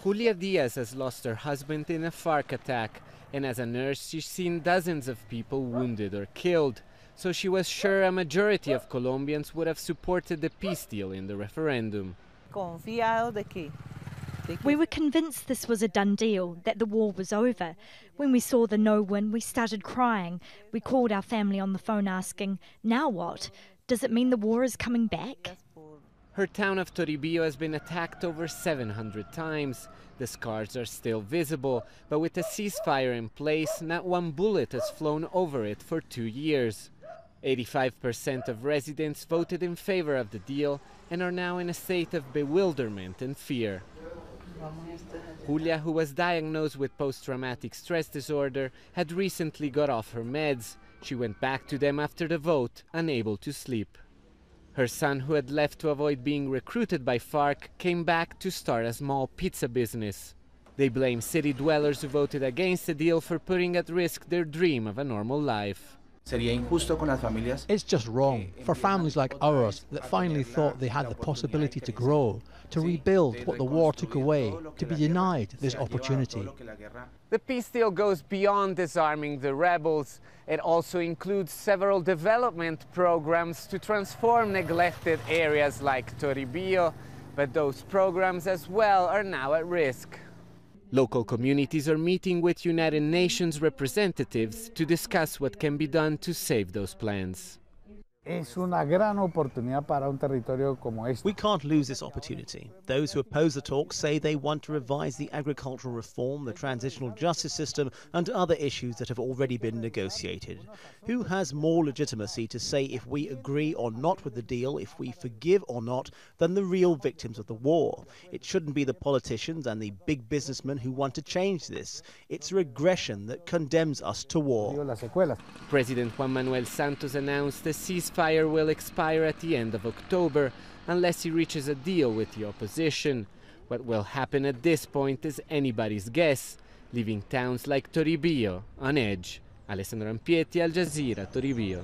Julia Diaz has lost her husband in a FARC attack, and as a nurse she's seen dozens of people wounded or killed. So she was sure a majority of Colombians would have supported the peace deal in the referendum. We were convinced this was a done deal, that the war was over. When we saw the no win, we started crying. We called our family on the phone asking, now what? Does it mean the war is coming back? Her town of Toribio has been attacked over 700 times. The scars are still visible, but with a ceasefire in place, not one bullet has flown over it for 2 years. 85% of residents voted in favor of the deal and are now in a state of bewilderment and fear. Julia, who was diagnosed with post-traumatic stress disorder, had recently got off her meds. She went back to them after the vote, unable to sleep. Her son, who had left to avoid being recruited by FARC, came back to start a small pizza business. They blame city dwellers who voted against the deal for putting at risk their dream of a normal life. It's just wrong for families like ours that finally thought they had the possibility to grow, to rebuild what the war took away, to be denied this opportunity. The peace deal goes beyond disarming the rebels. It also includes several development programs to transform neglected areas like Toribio, but those programs as well are now at risk. Local communities are meeting with United Nations representatives to discuss what can be done to save those plans. We can't lose this opportunity. Those who oppose the talks say they want to revise the agricultural reform, the transitional justice system, and other issues that have already been negotiated. Who has more legitimacy to say if we agree or not with the deal, if we forgive or not, than the real victims of the war? It shouldn't be the politicians and the big businessmen who want to change this. It's regression that condemns us to war. President Juan Manuel Santos announced the ceasefire will expire at the end of October unless he reaches a deal with the opposition. What will happen at this point is anybody's guess, leaving towns like Toribio on edge. Alessandro Ampietti, Al Jazeera, Toribio.